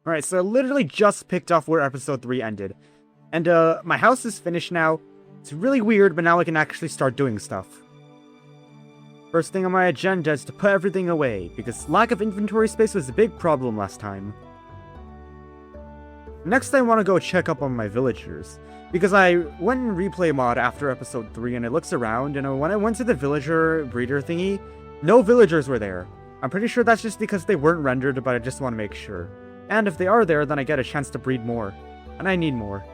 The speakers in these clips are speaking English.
Alright, so I literally just picked off where episode 3 ended. And, my house is finished now. It's really weird, but now I can actually start doing stuff. First thing on my agenda is to put everything away, because lack of inventory space was a big problem last time. Next, I want to go check up on my villagers, because I went in replay mod after episode 3 and it looks around, and when I went to the villager breeder thingy, no villagers were there. I'm pretty sure that's just because they weren't rendered, but I just want to make sure. And if they are there, then I get a chance to breed more. And I need more.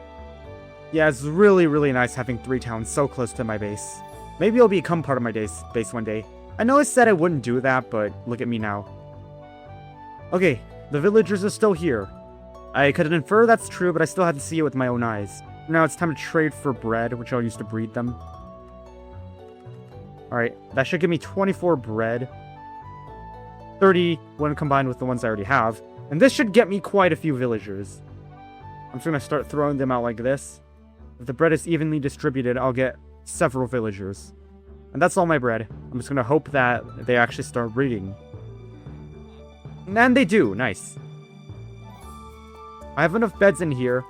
Yeah, it's really, really nice having 3 towns so close to my base. Maybe it'll become part of my base one day. I know I said I wouldn't do that, but look at me now. Okay, the villagers are still here. I could infer that's true, but I still had to see it with my own eyes. Now it's time to trade for bread, which I'll use to breed them. Alright, that should give me 24 bread. 30 when combined with the ones I already have. And this should get me quite a few villagers. I'm just gonna start throwing them out like this. If the bread is evenly distributed, I'll get several villagers. And that's all my bread. I'm just gonna hope that they actually start breeding. And they do, nice. I have enough beds in here.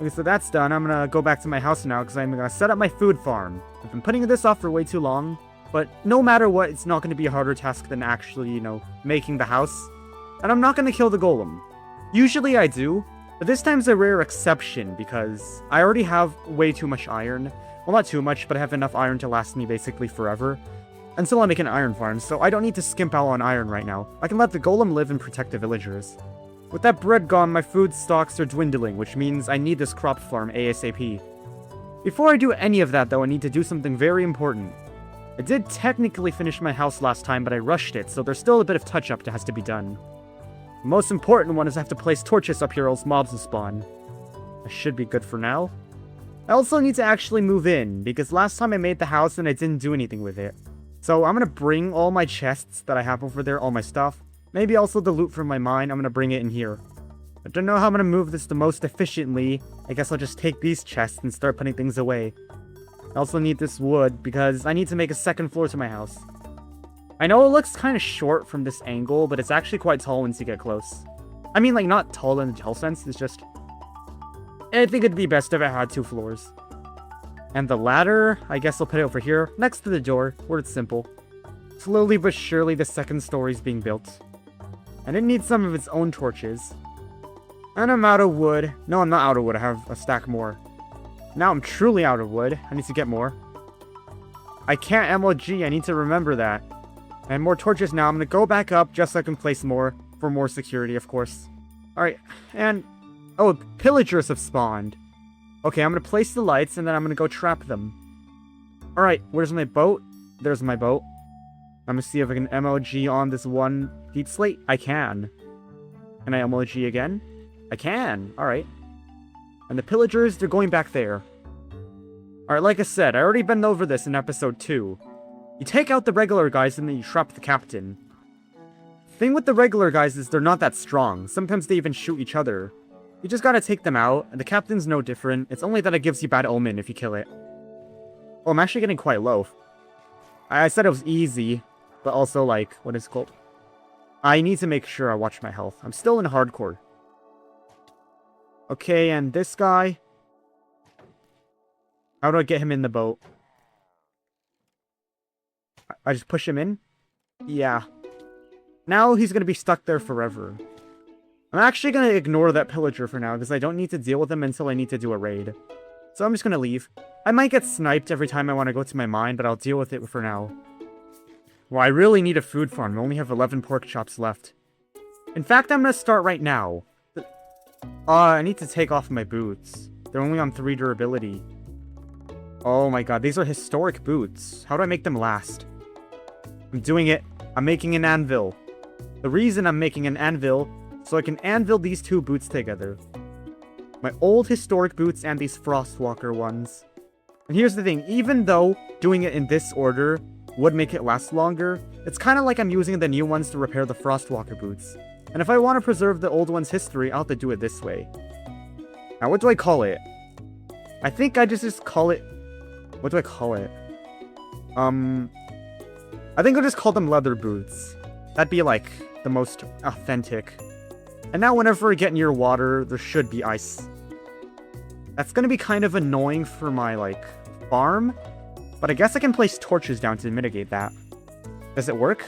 Okay, so that's done. I'm gonna go back to my house now because I'm gonna set up my food farm. I've been putting this off for way too long, but no matter what, it's not gonna be a harder task than actually, making the house. And I'm not gonna kill the golem. Usually I do, but this time's a rare exception because I already have way too much iron. Well, not too much, but I have enough iron to last me basically forever. Until I make an iron farm, so I don't need to skimp out on iron right now. I can let the golem live and protect the villagers. With that bread gone, my food stocks are dwindling, which means I need this crop farm ASAP. Before I do any of that though, I need to do something very important. I did technically finish my house last time, but I rushed it, so there's still a bit of touch-up that has to be done. The most important one is I have to place torches up here else mobs will spawn. I should be good for now. I also need to actually move in, because last time I made the house and I didn't do anything with it. So I'm gonna bring all my chests that I have over there, all my stuff. Maybe also the loot from my mine, I'm gonna bring it in here. I don't know how I'm gonna move this the most efficiently. I guess I'll just take these chests and start putting things away. I also need this wood, because I need to make a second floor to my house. I know it looks kind of short from this angle, but it's actually quite tall once you get close. I mean, like, not tall in the tall sense, it's just... I think it'd be best if I had 2 floors. And the ladder, I guess I'll put it over here, next to the door, where it's simple. Slowly but surely, the second story's being built. And it needs some of its own torches. And I'm out of wood. No, I'm not out of wood, I have a stack more. Now I'm truly out of wood, I need to get more. I can't MLG, I need to remember that. I have more torches now. I'm going to go back up just so I can place more. For more security, of course. Alright, and... oh, pillagers have spawned. Okay, I'm going to place the lights, and then I'm going to go trap them. Alright, where's my boat? There's my boat. I'm going to see if I can MLG on this one heat slate. I can. Can I MLG again? I can. Alright. And the pillagers, they're going back there. Alright, like I said, I already been over this in episode 2. You take out the regular guys and then you trap the captain. The thing with the regular guys is they're not that strong. Sometimes they even shoot each other. You just gotta take them out, and the captain's no different. It's only that it gives you bad omen if you kill it. Oh, I'm actually getting quite low. I said it was easy, but also like, what is it called? I need to make sure I watch my health. I'm still in hardcore. Okay, and this guy. How do I get him in the boat? I just push him in? Yeah. Now he's gonna be stuck there forever. I'm actually gonna ignore that pillager for now, because I don't need to deal with him until I need to do a raid. So I'm just gonna leave. I might get sniped every time I want to go to my mine, but I'll deal with it for now. Well, I really need a food farm. I only have 11 pork chops left. In fact, I'm gonna start right now. I need to take off my boots. They're only on 3 durability. Oh my god, these are historic boots. How do I make them last? I'm doing it. I'm making an anvil. The reason I'm making an anvil, so I can anvil these 2 boots together. My old historic boots and these Frostwalker ones. And here's the thing, even though doing it in this order would make it last longer, it's kind of like I'm using the new ones to repair the Frostwalker boots. And if I want to preserve the old one's history, I'll have to do it this way. Now, what do I call it? I think I just call it... What do I call it? I think I'll just call them leather boots. That'd be, like, the most authentic. And now whenever I get near water, there should be ice. That's gonna be kind of annoying for my, like, farm. But I guess I can place torches down to mitigate that. Does it work?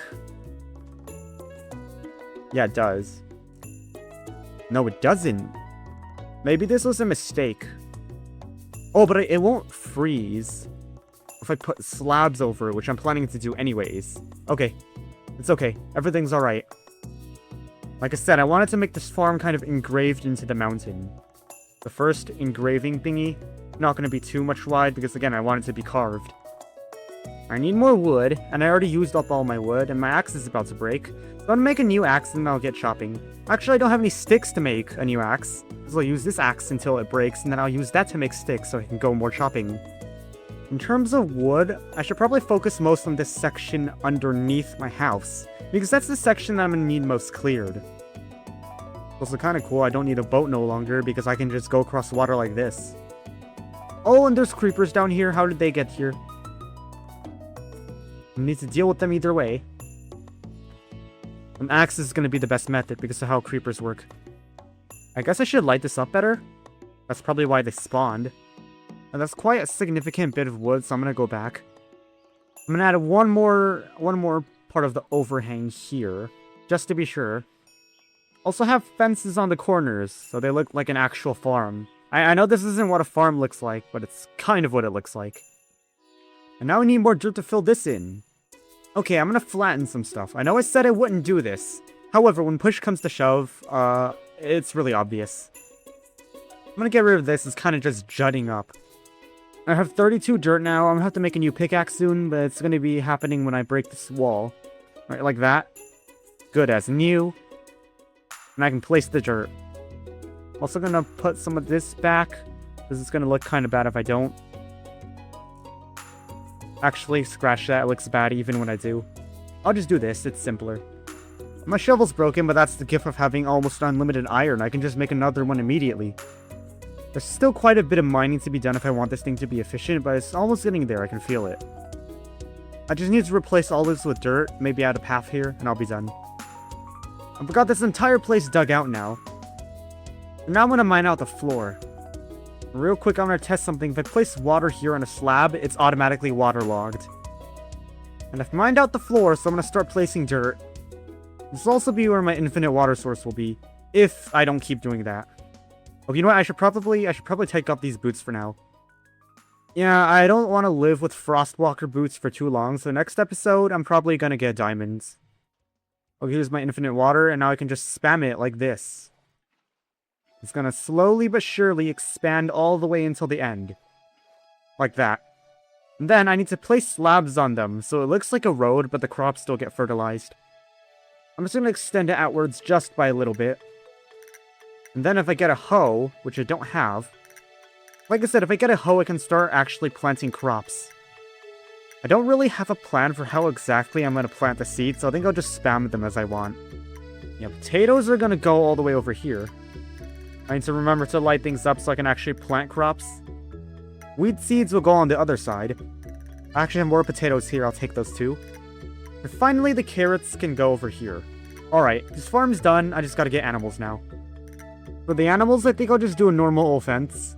Yeah, it does. No, it doesn't. Maybe this was a mistake. Oh, but it won't freeze if I put slabs over it, which I'm planning to do anyways. Okay. It's okay. Everything's alright. Like I said, I wanted to make this farm kind of engraved into the mountain. The first engraving thingy, not going to be too much wide because, again, I want it to be carved. I need more wood, and I already used up all my wood, and my axe is about to break. So I'm going to make a new axe, and I'll get chopping. Actually, I don't have any sticks to make a new axe, so I'll use this axe until it breaks, and then I'll use that to make sticks so I can go more chopping. In terms of wood, I should probably focus most on this section underneath my house, because that's the section that I'm going to need most cleared. It's also kind of cool, I don't need a boat no longer, because I can just go across water like this. Oh, and there's creepers down here. How did they get here? I need to deal with them either way. An axe is going to be the best method because of how creepers work. I guess I should light this up better. That's probably why they spawned. And that's quite a significant bit of wood, so I'm going to go back. I'm going to add one more part of the overhang here, just to be sure. Also have fences on the corners, so they look like an actual farm. I know this isn't what a farm looks like, but it's kind of what it looks like. And now we need more dirt to fill this in. Okay, I'm gonna flatten some stuff. I know I said I wouldn't do this. However, when push comes to shove, it's really obvious. I'm gonna get rid of this. It's kind of just jutting up. I have 32 dirt now. I'm gonna have to make a new pickaxe soon, but it's gonna be happening when I break this wall. Right, like that. Good as new. And I can place the dirt. Also gonna put some of this back, because it's gonna look kind of bad if I don't. Actually, scratch that. It looks bad even when I do. I'll just do this. It's simpler. My shovel's broken, but that's the gift of having almost unlimited iron. I can just make another one immediately. There's still quite a bit of mining to be done if I want this thing to be efficient, but it's almost getting there. I can feel it. I just need to replace all this with dirt, maybe add a path here, and I'll be done. I've got this entire place dug out now. And now I'm going to mine out the floor. Real quick, I'm going to test something. If I place water here on a slab, it's automatically waterlogged. And I've mined out the floor, so I'm going to start placing dirt. This will also be where my infinite water source will be, if I don't keep doing that. Oh, you know what? I should probably take off these boots for now. Yeah, I don't want to live with Frostwalker boots for too long, so next episode, I'm probably going to get diamonds. Oh, here's my infinite water, and now I can just spam it like this. It's gonna slowly but surely expand all the way until the end. Like that. And then I need to place slabs on them, so it looks like a road, but the crops still get fertilized. I'm just gonna extend it outwards just by a little bit. And then if I get a hoe, which I don't have... Like I said, if I get a hoe, I can start actually planting crops. I don't really have a plan for how exactly I'm gonna plant the seeds, so I think I'll just spam them as I want. Yeah, potatoes are gonna go all the way over here. I need to remember to light things up so I can actually plant crops. Wheat seeds will go on the other side. I actually have more potatoes here, I'll take those too. And finally, the carrots can go over here. Alright, this farm's done, I just gotta get animals now. For the animals, I think I'll just do a normal fence.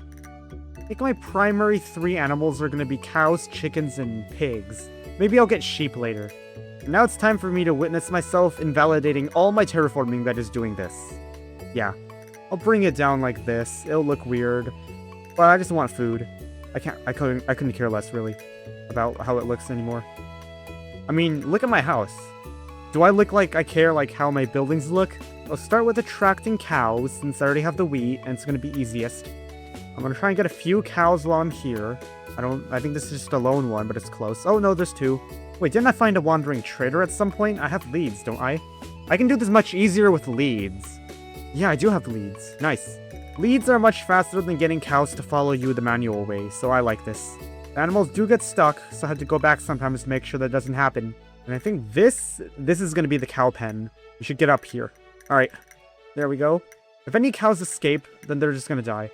I think my primary 3 animals are gonna be cows, chickens, and pigs. Maybe I'll get sheep later. And now it's time for me to witness myself invalidating all my terraforming that is doing this. Yeah. I'll bring it down like this. It'll look weird, but I just want food. I couldn't care less really about how it looks anymore. I mean, look at my house. Do I look like I care like how my buildings look? I'll start with attracting cows since I already have the wheat and it's gonna be easiest. I'm gonna try and get a few cows while I'm here. I think this is just a lone one, but it's close. Oh no, there's 2. Wait, didn't I find a wandering trader at some point? I have leads, don't I? I can do this much easier with leads. Yeah, I do have leads. Nice. Leads are much faster than getting cows to follow you the manual way, so I like this. The animals do get stuck, so I have to go back sometimes to make sure that doesn't happen. And I think this is going to be the cow pen. We should get up here. Alright, there we go. If any cows escape, then they're just going to die.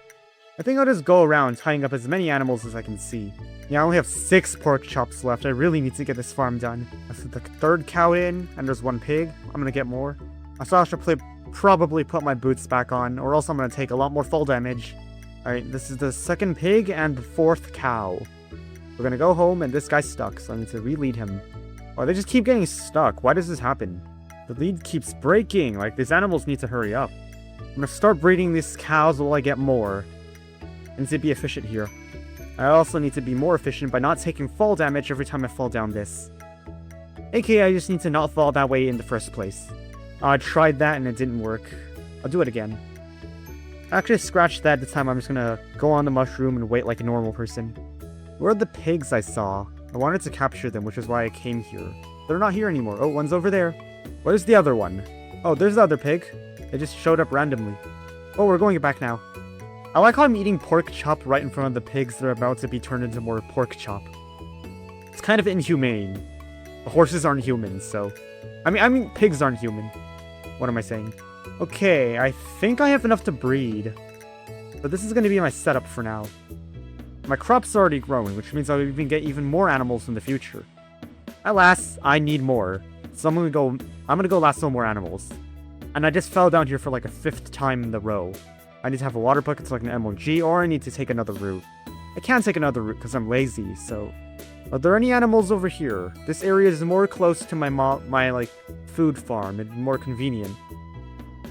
I think I'll just go around tying up as many animals as I can see. Yeah, I only have 6 pork chops left. I really need to get this farm done. I put the 3rd cow in, and there's 1 pig. I'm going to get more. I saw I should probably put my boots back on, or else I'm gonna take a lot more fall damage. Alright, this is the second pig and the fourth cow. We're gonna go home, and this guy's stuck, so I need to re-lead him. Oh, they just keep getting stuck. Why does this happen? The lead keeps breaking. Like, these animals need to hurry up. I'm gonna start breeding these cows while I get more. I need to be efficient here. I also need to be more efficient by not taking fall damage every time I fall down this. AKA, I just need to not fall that way in the first place. I tried that and it didn't work. I'll do it again. Actually, scratch that this time. I'm just gonna go on the mushroom and wait like a normal person. Where are the pigs I saw? I wanted to capture them, which is why I came here. They're not here anymore. Oh, one's over there. Where's the other one? Oh, there's the other pig. It just showed up randomly. Oh, we're going back now. I like how I'm eating pork chop right in front of the pigs that are about to be turned into more pork chop. It's kind of inhumane. The horses aren't humans, so... I mean, pigs aren't human. What am I saying? Okay, I think I have enough to breed. But this is going to be my setup for now. My crop's already growing, which means I'll even get even more animals in the future. Alas, I need more. So I'm gonna go lasso more animals. And I just fell down here for like a 5th time in the row. I need to have a water bucket to like an MLG, or I need to take another route. I can't take another route because I'm lazy, so... Are there any animals over here? This area is more close to my like food farm and more convenient.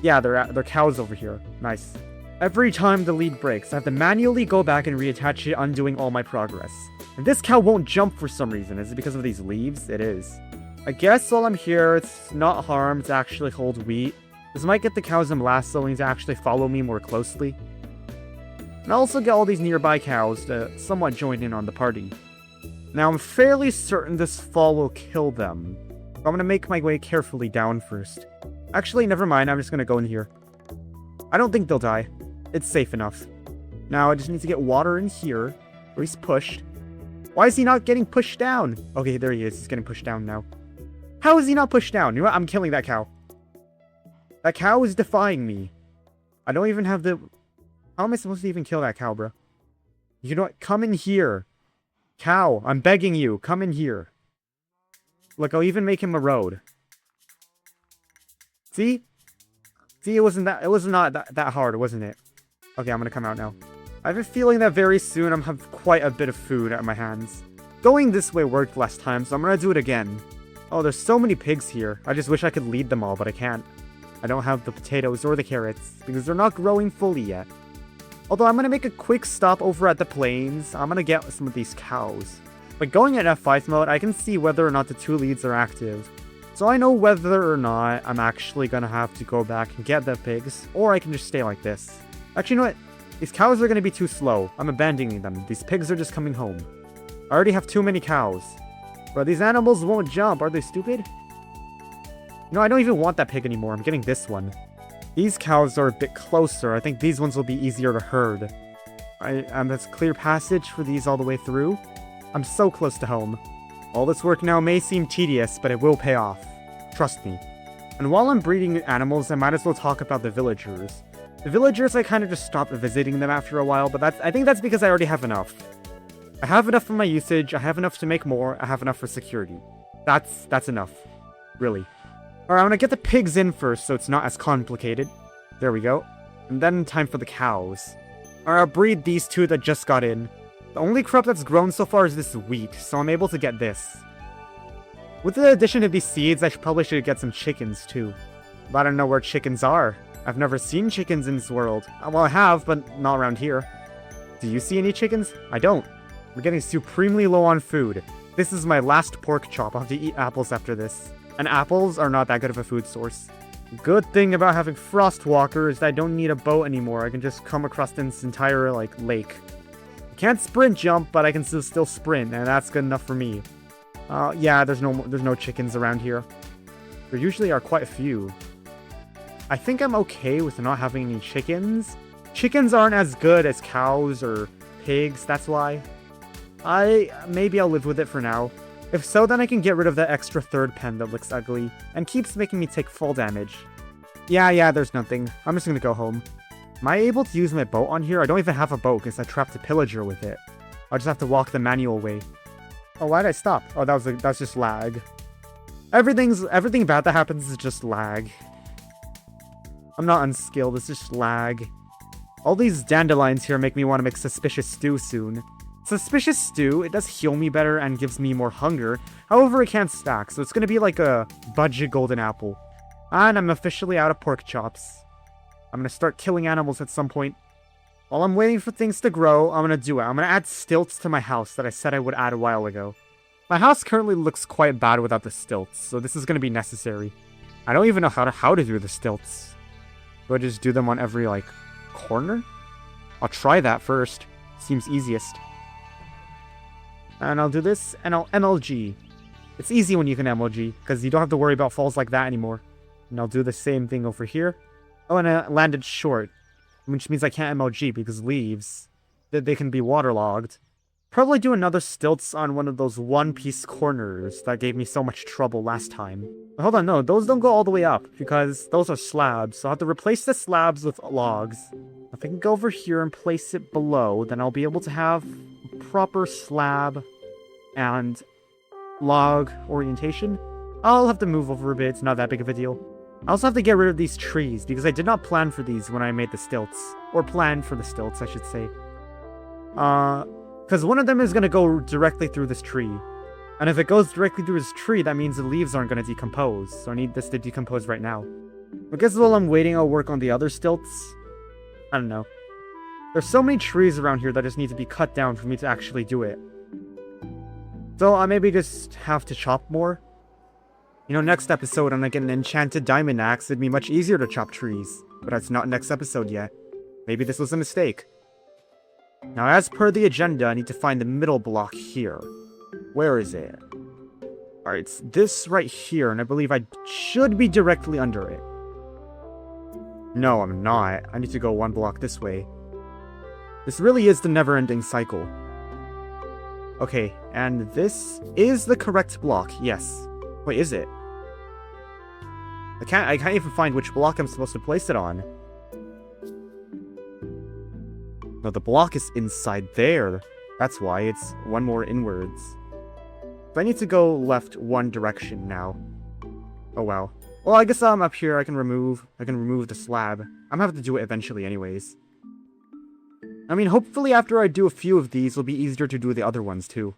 Yeah, they're cows over here. Nice. Every time the lead breaks, I have to manually go back and reattach it, undoing all my progress. And this cow won't jump for some reason. Is it because of these leaves? It is. I guess while I'm here, it's not harm to actually hold wheat. This might get the cows I'm lassoing to actually follow me more closely. And I'll also get all these nearby cows to somewhat join in on the party. Now, I'm fairly certain this fall will kill them. I'm gonna make my way carefully down first. Actually, never mind, I'm just gonna go in here. I don't think they'll die. It's safe enough. Now, I just need to get water in here, where he's pushed. Why is he not getting pushed down? Okay, there he is. He's getting pushed down now. How is he not pushed down? You know what? I'm killing that cow. That cow is defying me. I don't even have the... How am I supposed to even kill that cow, bro? You know what? Come in here. Cow, I'm begging you. Come in here. Look, I'll even make him a road. See? See, it was not that hard, wasn't it? Okay, I'm gonna come out now. I have a feeling that very soon I'm gonna have quite a bit of food at my hands. Going this way worked last time, so I'm gonna do it again. Oh, there's so many pigs here. I just wish I could lead them all, but I can't. I don't have the potatoes or the carrots, because they're not growing fully yet. Although I'm gonna make a quick stop over at the plains. I'm gonna get some of these cows. By going at F5 mode, I can see whether or not the 2 leads are active. So I know whether or not I'm actually gonna have to go back and get the pigs, or I can just stay like this. Actually, you know what? These cows are gonna be too slow. I'm abandoning them. These pigs are just coming home. I already have too many cows. But these animals won't jump. Are they stupid? No, I don't even want that pig anymore. I'm getting this one. These cows are a bit closer. I think these ones will be easier to herd. That's clear passage for these all the way through. I'm so close to home. All this work now may seem tedious, but it will pay off. Trust me. And while I'm breeding animals, I might as well talk about the villagers. The villagers, I kind of just stopped visiting them after a while, but I think that's because I already have enough. I have enough for my usage, I have enough to make more, I have enough for security. That's enough. Really. Alright, I'm gonna get the pigs in first, so it's not as complicated. There we go. And then time for the cows. Alright, I'll breed these 2 that just got in. The only crop that's grown so far is this wheat, so I'm able to get this. With the addition of these seeds, I probably should get some chickens too. But I don't know where chickens are. I've never seen chickens in this world. Well, I have, but not around here. Do you see any chickens? I don't. We're getting supremely low on food. This is my last pork chop. I'll have to eat apples after this. And apples are not that good of a food source. Good thing about having Frostwalker is that I don't need a boat anymore. I can just come across this entire, lake. I can't sprint jump, but I can still sprint, and that's good enough for me. Yeah, there's no chickens around here. There usually are quite a few. I think I'm okay with not having any chickens. Chickens aren't as good as cows or pigs, that's why. Maybe I'll live with it for now. If so, then I can get rid of that extra 3rd pen that looks ugly, and keeps making me take full damage. Yeah, there's nothing. I'm just gonna go home. Am I able to use my boat on here? I don't even have a boat because I trapped a pillager with it. I'll just have to walk the manual way. Oh, why did I stop? Oh, that's just lag. Everything bad that happens is just lag. I'm not unskilled, it's just lag. All these dandelions here make me want to make suspicious stew soon. Suspicious stew, it does heal me better and gives me more hunger. However, it can't stack, so it's going to be like a budget golden apple. And I'm officially out of pork chops. I'm going to start killing animals at some point. While I'm waiting for things to grow, I'm going to do it. I'm going to add stilts to my house that I said I would add a while ago. My house currently looks quite bad without the stilts, so this is going to be necessary. I don't even know how to do the stilts. Do I just do them on every, like, corner? I'll try that first. Seems easiest. And I'll do this, and I'll MLG. It's easy when you can MLG, because you don't have to worry about falls like that anymore. And I'll do the same thing over here. Oh, and I landed short. Which means I can't MLG because leaves, they can be waterlogged. Probably do another stilts on one of those one-piece corners that gave me so much trouble last time. But hold on, no, those don't go all the way up because those are slabs, so I'll have to replace the slabs with logs. If I can go over here and place it below, then I'll be able to have proper slab and log orientation. I'll have to move over a bit, it's not that big of a deal. I also have to get rid of these trees, because I did not plan for these when I made the stilts. Or plan for the stilts, I should say. Because one of them is going to go directly through this tree. And if it goes directly through this tree, that means the leaves aren't going to decompose. So I need this to decompose right now. I guess while I'm waiting, I'll work on the other stilts. I don't know. There's so many trees around here that just need to be cut down for me to actually do it. So I maybe just have to chop more. You know, next episode, when I get an enchanted diamond axe, it'd be much easier to chop trees. But that's not next episode yet. Maybe this was a mistake. Now, as per the agenda, I need to find the middle block here. Where is it? Alright, it's this right here, and I believe I should be directly under it. No, I'm not. I need to go one block this way. This really is the never-ending cycle. Okay, and this is the correct block, yes. Wait, is it? I can't even find which block I'm supposed to place it on. No, the block is inside there. That's why it's one more inwards. So I need to go left one direction now. Oh well. Well, I guess I'm up here. I can remove the slab. I'm gonna have to do it eventually anyways. I mean, hopefully after I do a few of these, it'll be easier to do the other ones too.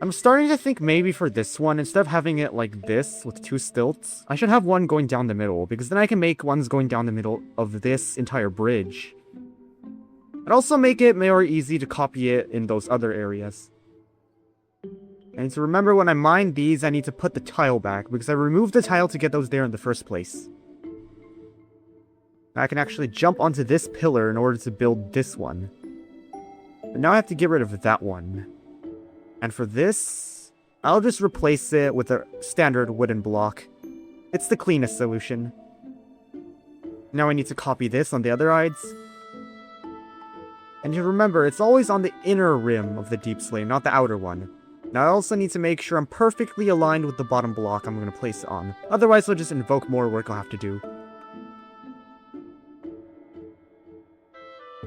I'm starting to think maybe for this one, instead of having it like this, with two stilts, I should have one going down the middle, because then I can make ones going down the middle of this entire bridge. And also make it more easy to copy it in those other areas. I need to remember when I mine these, I need to put the tile back, because I removed the tile to get those there in the first place. Now I can actually jump onto this pillar in order to build this one. But now I have to get rid of that one. And for this, I'll just replace it with a standard wooden block. It's the cleanest solution. Now I need to copy this on the other sides. And you remember, it's always on the inner rim of the deep slate, not the outer one. Now I also need to make sure I'm perfectly aligned with the bottom block I'm going to place it on. Otherwise, I'll just invoke more work I'll have to do.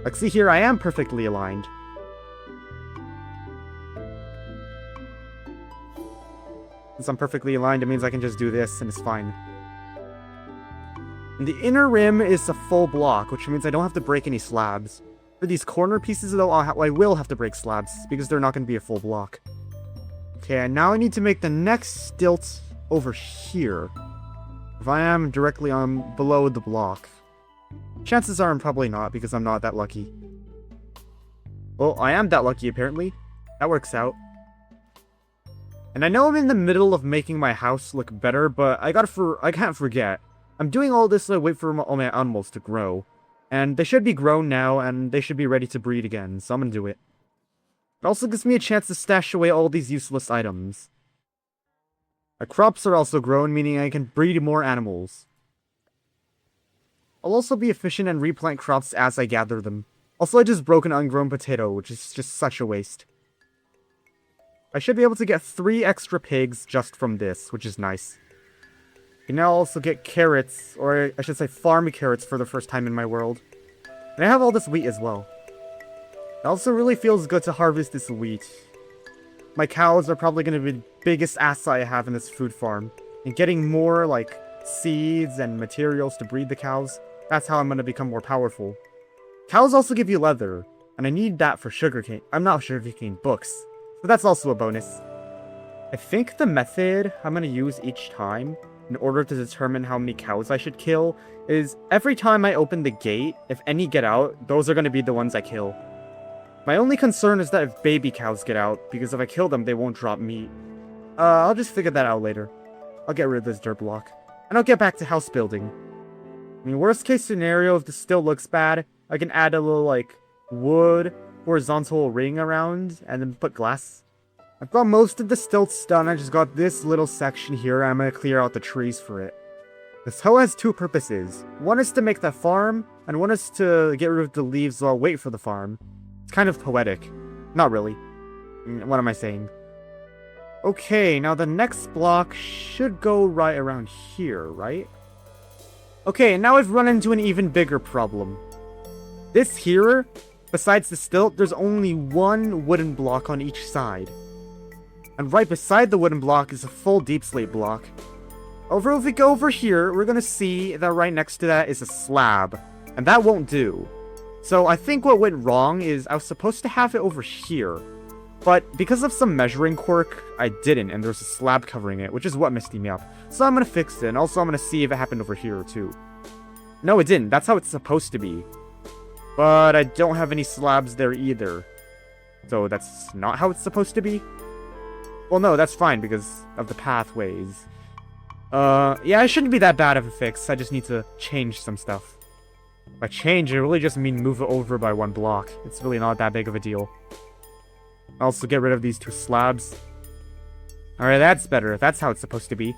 Like, see here, I am perfectly aligned. Since I'm perfectly aligned, it means I can just do this, and it's fine. And the inner rim is a full block, which means I don't have to break any slabs. For these corner pieces, though, I will have to break slabs, because they're not going to be a full block. Okay, and now I need to make the next stilt over here. If I am directly on below the block. Chances are I'm probably not, because I'm not that lucky. Well, I am that lucky, apparently. That works out. And I know I'm in the middle of making my house look better, but I can't forget. I'm doing all this to wait for all my animals to grow. And they should be grown now, and they should be ready to breed again, so I'm gonna do it. It also gives me a chance to stash away all these useless items. My crops are also grown, meaning I can breed more animals. I'll also be efficient and replant crops as I gather them. Also, I just broke an ungrown potato, which is just such a waste. I should be able to get 3 extra pigs just from this, which is nice. I can now also get carrots, or I should say farm carrots for the first time in my world. And I have all this wheat as well. It also really feels good to harvest this wheat. My cows are probably going to be the biggest asset I have in this food farm. And getting more, like, seeds and materials to breed the cows. That's how I'm going to become more powerful. Cows also give you leather, and I need that for sugarcane. I'm not sugarcane books, but that's also a bonus. I think the method I'm going to use each time in order to determine how many cows I should kill is every time I open the gate, if any get out, those are going to be the ones I kill. My only concern is that if baby cows get out, because if I kill them, they won't drop meat. I'll just figure that out later. I'll get rid of this dirt block, and I'll get back to house building. I mean, worst case scenario, if this still looks bad, I can add a little, like, wood horizontal ring around, and then put glass. I've got most of the stilts done, I just got this little section here, and I'm gonna clear out the trees for it. This hoe has two purposes. One is to make that farm, and one is to get rid of the leaves while I wait for the farm. It's kind of poetic. Not really. What am I saying? Okay, now the next block should go right around here, right? Okay, and now I've run into an even bigger problem. This here, besides the stilt, there's only one wooden block on each side. And right beside the wooden block is a full deep slate block. Over if we go over here, we're gonna see that right next to that is a slab. And that won't do. So I think what went wrong is I was supposed to have it over here. But because of some measuring quirk, I didn't, and there's a slab covering it, which is what messed me up. So I'm gonna fix it, and also I'm gonna see if it happened over here too. No, it didn't. That's how it's supposed to be. But I don't have any slabs there either. So that's not how it's supposed to be? Well, no, that's fine because of the pathways. Yeah, it shouldn't be that bad of a fix. I just need to change some stuff. By change, I really just mean move it over by one block. It's really not that big of a deal. Also get rid of these two slabs. Alright, that's better. That's how it's supposed to be.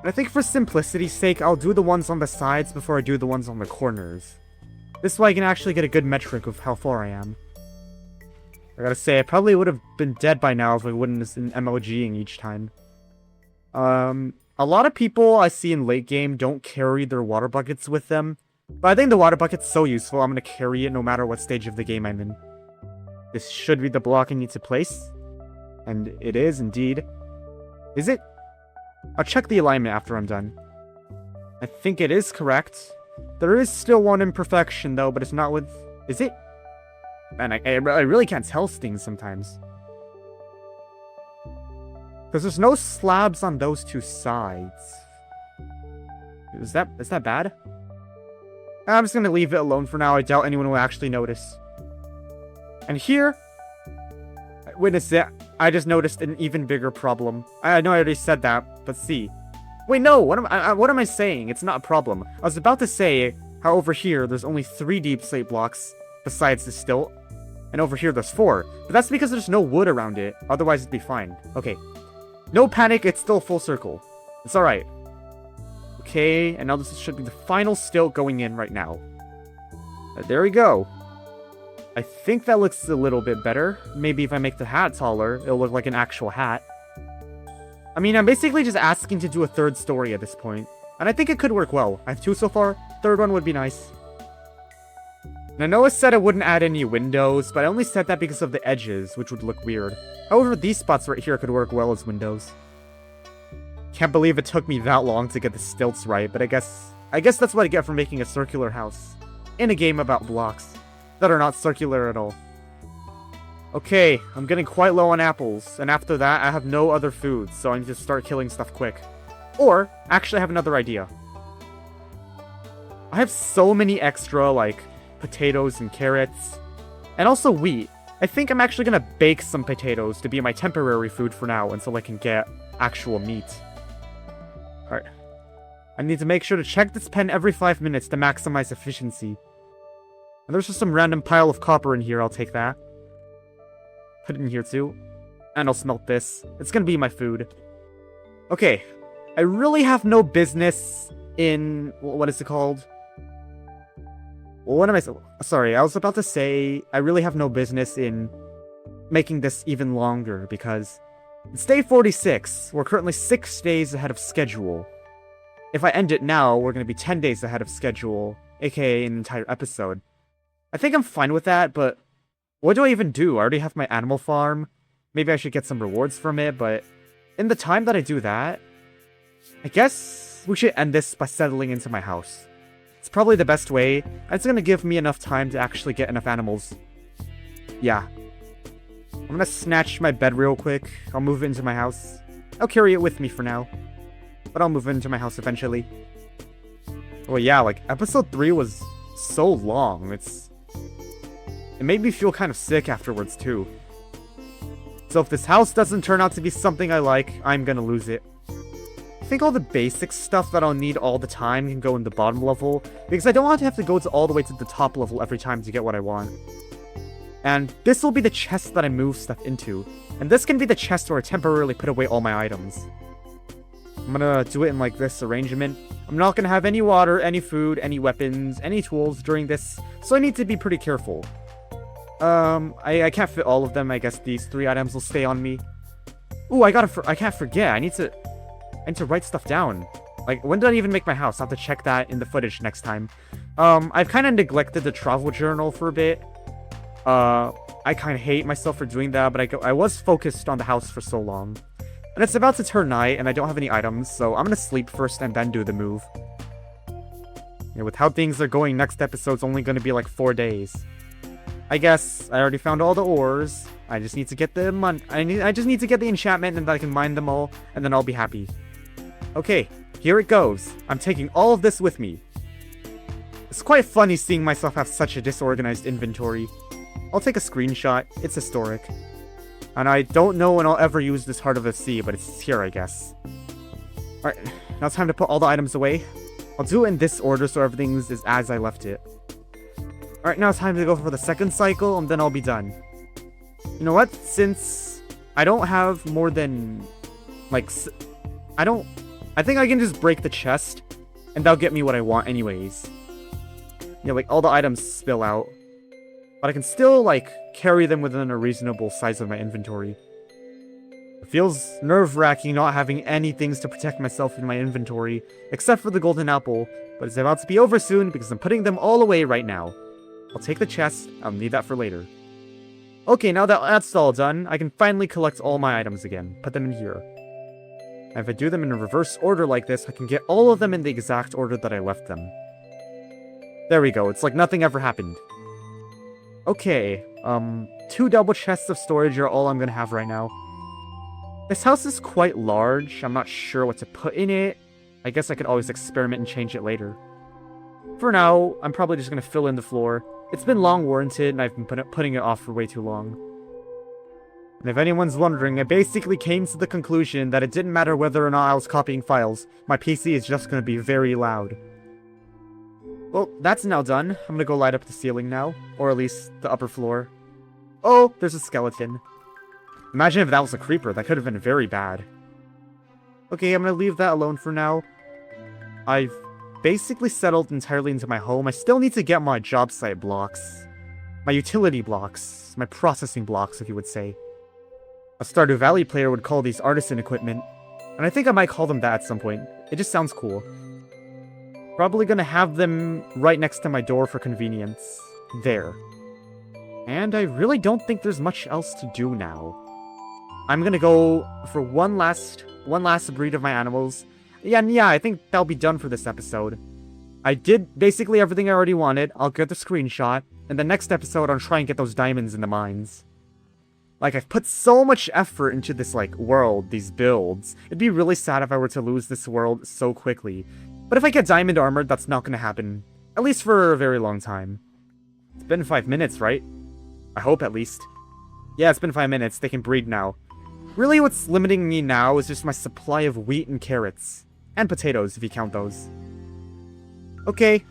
And I think for simplicity's sake, I'll do the ones on the sides before I do the ones on the corners. This way I can actually get a good metric of how far I am. I gotta say, I probably would have been dead by now if I wouldn't have been MLGing each time. A lot of people I see in late game don't carry their water buckets with them. But I think the water bucket's so useful, I'm gonna carry it no matter what stage of the game I'm in. This should be the block I need to place. And it is, indeed. Is it? I'll check the alignment after I'm done. I think it is correct. There is still one imperfection, though, but it's not with... Is it? Man, I really can't tell things sometimes. Because there's no slabs on those two sides. Is that bad? I'm just gonna leave it alone for now. I doubt anyone will actually notice. And here... Witness it. I just noticed an even bigger problem. I know I already said that, but see. Wait, no! What am I saying? It's not a problem. I was about to say how over here there's only 3 deep slate blocks besides the stilt. And over here there's 4. But that's because there's no wood around it. Otherwise it'd be fine. Okay. No panic, it's still full circle. It's alright. Okay, and now this should be the final stilt going in right now. There we go. I think that looks a little bit better. Maybe if I make the hat taller, it'll look like an actual hat. I mean, I'm basically just asking to do a 3rd story at this point. And I think it could work well. I have 2 so far. 3rd one would be nice. And I know I said I wouldn't add any windows, but I only said that because of the edges, which would look weird. However, these spots right here could work well as windows. Can't believe it took me that long to get the stilts right, but I guess that's what I get for making a circular house. In a game about blocks that are not circular at all. Okay, I'm getting quite low on apples, and after that I have no other food, so I need to start killing stuff quick. Or, actually I have another idea. I have so many extra, like, potatoes and carrots, and also wheat. I think I'm actually gonna bake some potatoes to be my temporary food for now until I can get actual meat. Alright. I need to make sure to check this pen every 5 minutes to maximize efficiency. And there's just some random pile of copper in here, I'll take that. Put it in here too. And I'll smelt this. It's gonna be my food. Okay. I really have no business in... What is it called? What am I... Sorry, I was about to say I really have no business in making this even longer because it's day 46. We're currently 6 days ahead of schedule. If I end it now, we're going to be 10 days ahead of schedule, aka an entire episode. I think I'm fine with that, but what do I even do? I already have my animal farm. Maybe I should get some rewards from it, but in the time that I do that, I guess we should end this by settling into my house. It's probably the best way, and it's gonna give me enough time to actually get enough animals. Yeah. I'm gonna snatch my bed real quick. I'll move it into my house. I'll carry it with me for now, but I'll move it into my house eventually. Well, yeah, like, episode 3 was so long. It made me feel kind of sick afterwards, too. So if this house doesn't turn out to be something I like, I'm gonna lose it. I think all the basic stuff that I'll need all the time can go in the bottom level, because I don't want to have to go all the way to the top level every time to get what I want. And this will be the chest that I move stuff into, and this can be the chest where I temporarily put away all my items. I'm gonna do it in like this arrangement. I'm not gonna have any water, any food, any weapons, any tools during this, so I need to be pretty careful. I can't fit all of them. I guess these 3 items will stay on me. Ooh, I can't forget. I need to write stuff down. Like, when did I even make my house? I'll have to check that in the footage next time. I've kind of neglected the travel journal for a bit. I kind of hate myself for doing that, but I was focused on the house for so long. And it's about to turn night, and I don't have any items, so I'm gonna sleep first and then do the move. Yeah, with how things are going, next episode's only gonna be like 4 days. I guess I already found all the ores. I just need to get the I just need to get the enchantment, and then I can mine them all, and then I'll be happy. Okay, here it goes. I'm taking all of this with me. It's quite funny seeing myself have such a disorganized inventory. I'll take a screenshot. It's historic. And I don't know when I'll ever use this Heart of the Sea, but it's here, I guess. Alright, now it's time to put all the items away. I'll do it in this order so everything is as I left it. Alright, now it's time to go for the second cycle, and then I'll be done. You know what? Since I don't have more than, like, I think I can just break the chest, and that'll get me what I want anyways. Yeah, like, all the items spill out. But I can still, like, carry them within a reasonable size of my inventory. It feels nerve-wracking not having any things to protect myself in my inventory, except for the golden apple, but it's about to be over soon because I'm putting them all away right now. I'll take the chest. I'll need that for later. Okay, now that that's all done, I can finally collect all my items again. Put them in here. And if I do them in a reverse order like this, I can get all of them in the exact order that I left them. There we go. It's like nothing ever happened. Okay, 2 double chests of storage are all I'm gonna have right now. This house is quite large. I'm not sure what to put in it. I guess I could always experiment and change it later. For now, I'm probably just gonna fill in the floor. It's been long warranted, and I've been putting it off for way too long. And if anyone's wondering, I basically came to the conclusion that it didn't matter whether or not I was copying files. My PC is just gonna be very loud. Well, that's now done. I'm gonna go light up the ceiling now. Or at least the upper floor. Oh, there's a skeleton. Imagine if that was a creeper. That could have been very bad. Okay, I'm gonna leave that alone for now. I've basically settled entirely into my home. I still need to get my job site blocks. My utility blocks. My processing blocks, if you would say. A Stardew Valley player would call these artisan equipment. And I think I might call them that at some point. It just sounds cool. Probably gonna have them right next to my door for convenience. There. And I really don't think there's much else to do now. I'm gonna go for one last breed of my animals. Yeah, I think that'll be done for this episode. I did basically everything I already wanted. I'll get the screenshot. And the next episode, I'll try and get those diamonds in the mines. Like, I've put so much effort into this, like, world, these builds. It'd be really sad if I were to lose this world so quickly. But if I get diamond armored, that's not gonna happen. At least for a very long time. It's been 5 minutes, right? I hope, at least. Yeah, it's been 5 minutes. They can breed now. Really, what's limiting me now is just my supply of wheat and carrots. And potatoes, if you count those. Okay.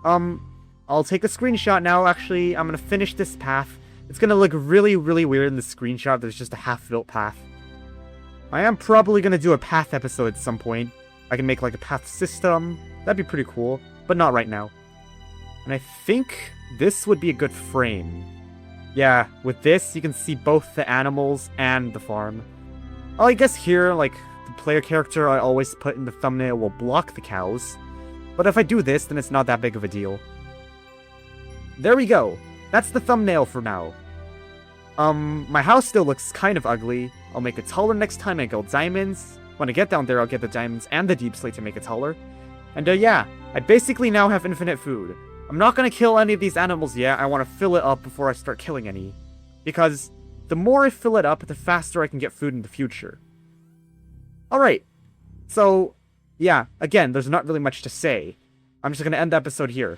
I'll take a screenshot now. Actually, I'm gonna finish this path. It's gonna look really, really weird in the screenshot. There's just a half-built path. I am probably gonna do a path episode at some point. I can make like a path system. That'd be pretty cool, but not right now. And I think this would be a good frame. Yeah, with this, you can see both the animals and the farm. Oh, I guess here, like, the player character I always put in the thumbnail will block the cows. But if I do this, then it's not that big of a deal. There we go. That's the thumbnail for now. My house still looks kind of ugly. I'll make it taller next time I go diamonds. when I get down there, I'll get the diamonds and the deep slate to make it taller. And yeah, I basically now have infinite food. I'm not gonna kill any of these animals yet. I want to fill it up before I start killing any. Because the more I fill it up, the faster I can get food in the future. Alright, so yeah, again, there's not really much to say. I'm just gonna end the episode here.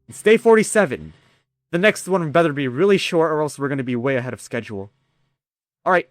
It's day 47. The next one better be really short or else we're gonna be way ahead of schedule. Alright,